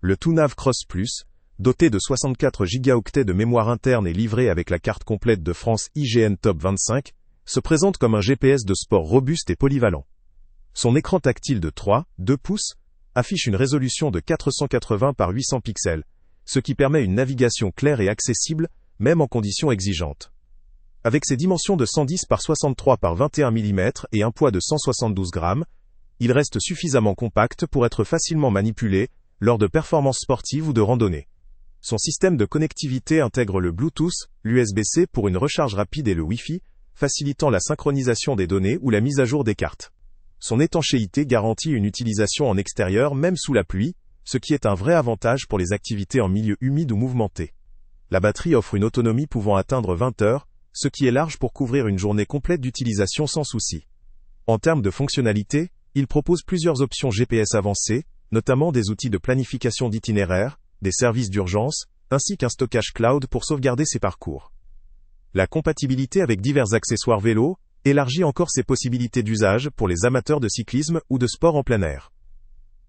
Le TUNAV Cross Plus, doté de 64 gigaoctets de mémoire interne et livré avec la carte complète de France IGN Top 25, se présente comme un GPS de sport robuste et polyvalent. Son écran tactile de 3,2 pouces affiche une résolution de 480 par 800 pixels, ce qui permet une navigation claire et accessible, même en conditions exigeantes. Avec ses dimensions de 110 par 63 par 21 mm et un poids de 172 grammes, il reste suffisamment compact pour être facilement manipulé lors de performances sportives ou de randonnée. Son système de connectivité intègre le Bluetooth, l'USB-C pour une recharge rapide et le Wi-Fi, facilitant la synchronisation des données ou la mise à jour des cartes. Son étanchéité garantit une utilisation en extérieur même sous la pluie, ce qui est un vrai avantage pour les activités en milieu humide ou mouvementé. La batterie offre une autonomie pouvant atteindre 20 heures, ce qui est large pour couvrir une journée complète d'utilisation sans souci. En termes de fonctionnalité, il propose plusieurs options GPS avancées, notamment des outils de planification d'itinéraires, des services d'urgence, ainsi qu'un stockage cloud pour sauvegarder ses parcours. La compatibilité avec divers accessoires vélo élargit encore ses possibilités d'usage pour les amateurs de cyclisme ou de sport en plein air.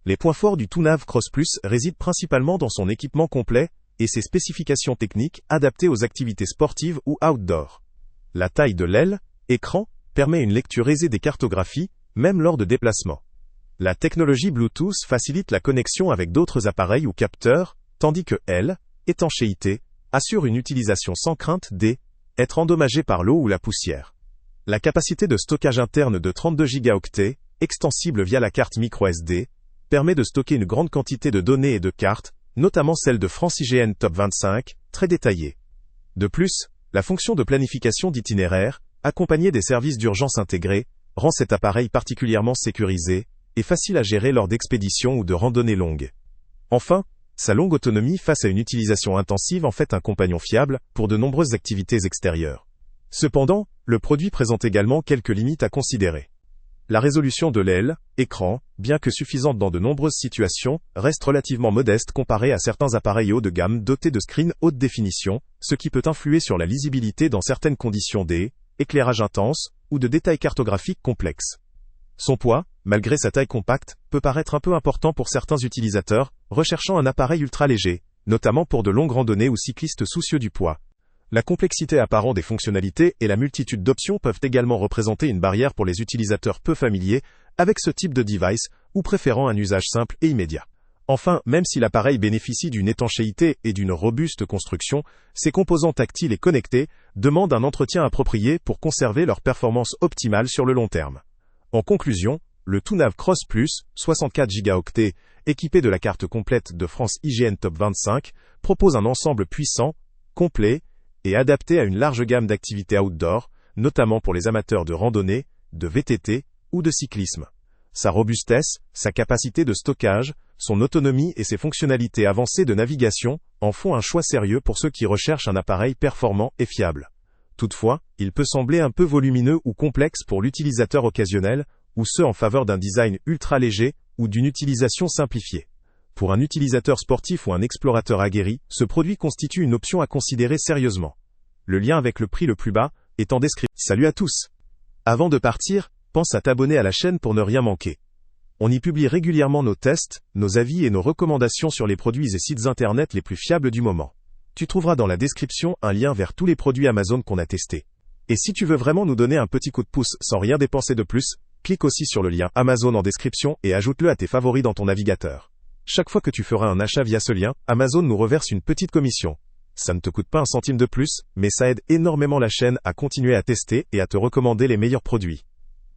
Les points forts du TUNAV Cross Plus résident principalement dans son équipement complet et ses spécifications techniques adaptées aux activités sportives ou outdoor. La taille de l'aile, écran, permet une lecture aisée des cartographies, même lors de déplacements. La technologie Bluetooth facilite la connexion avec d'autres appareils ou capteurs, tandis que l'aile, étanchéité, assure une utilisation sans crainte d'être endommagée par l'eau ou la poussière. La capacité de stockage interne de 32 gigaoctets, extensible via la carte microSD, permet de stocker une grande quantité de données et de cartes, notamment celles de France IGN Top 25, très détaillées. De plus, la fonction de planification d'itinéraire, accompagnée des services d'urgence intégrés, rend cet appareil particulièrement sécurisé et facile à gérer lors d'expéditions ou de randonnées longues. Enfin, sa longue autonomie face à une utilisation intensive en fait un compagnon fiable pour de nombreuses activités extérieures. Cependant, le produit présente également quelques limites à considérer. La résolution de l'aile, écran, bien que suffisante dans de nombreuses situations, reste relativement modeste comparée à certains appareils haut de gamme dotés de screens haute définition, ce qui peut influer sur la lisibilité dans certaines conditions d'éclairage intense ou de détails cartographiques complexes. Son poids, malgré sa taille compacte, peut paraître un peu important pour certains utilisateurs, recherchant un appareil ultra léger, notamment pour de longues randonnées ou cyclistes soucieux du poids. La complexité apparente des fonctionnalités et la multitude d'options peuvent également représenter une barrière pour les utilisateurs peu familiers avec ce type de device ou préférant un usage simple et immédiat. Enfin, même si l'appareil bénéficie d'une étanchéité et d'une robuste construction, ses composants tactiles et connectés demandent un entretien approprié pour conserver leur performance optimale sur le long terme. En conclusion, le TUNAV Cross Plus, 64 gigaoctets, équipé de la carte complète de France IGN Top 25, propose un ensemble puissant, complet et adapté à une large gamme d'activités outdoor, notamment pour les amateurs de randonnée, de VTT ou de cyclisme. Sa robustesse, sa capacité de stockage, son autonomie et ses fonctionnalités avancées de navigation en font un choix sérieux pour ceux qui recherchent un appareil performant et fiable. Toutefois, il peut sembler un peu volumineux ou complexe pour l'utilisateur occasionnel, ou ceux en faveur d'un design ultra léger ou d'une utilisation simplifiée. Pour un utilisateur sportif ou un explorateur aguerri, ce produit constitue une option à considérer sérieusement. Le lien avec le prix le plus bas est en description. Salut à tous! Avant de partir, pense à t'abonner à la chaîne pour ne rien manquer. On y publie régulièrement nos tests, nos avis et nos recommandations sur les produits et sites internet les plus fiables du moment. Tu trouveras dans la description un lien vers tous les produits Amazon qu'on a testés. Et si tu veux vraiment nous donner un petit coup de pouce sans rien dépenser de plus, clique aussi sur le lien Amazon en description et ajoute-le à tes favoris dans ton navigateur. Chaque fois que tu feras un achat via ce lien, Amazon nous reverse une petite commission. Ça ne te coûte pas un centime de plus, mais ça aide énormément la chaîne à continuer à tester et à te recommander les meilleurs produits.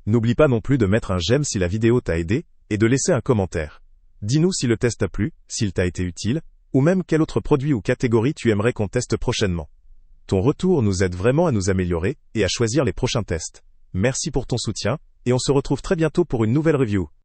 N'oublie pas non plus de mettre un j'aime si la vidéo t'a aidé, et de laisser un commentaire. Dis-nous si le test t'a plu, s'il t'a été utile, ou même quel autre produit ou catégorie tu aimerais qu'on teste prochainement. Ton retour nous aide vraiment à nous améliorer et à choisir les prochains tests. Merci pour ton soutien, et on se retrouve très bientôt pour une nouvelle review.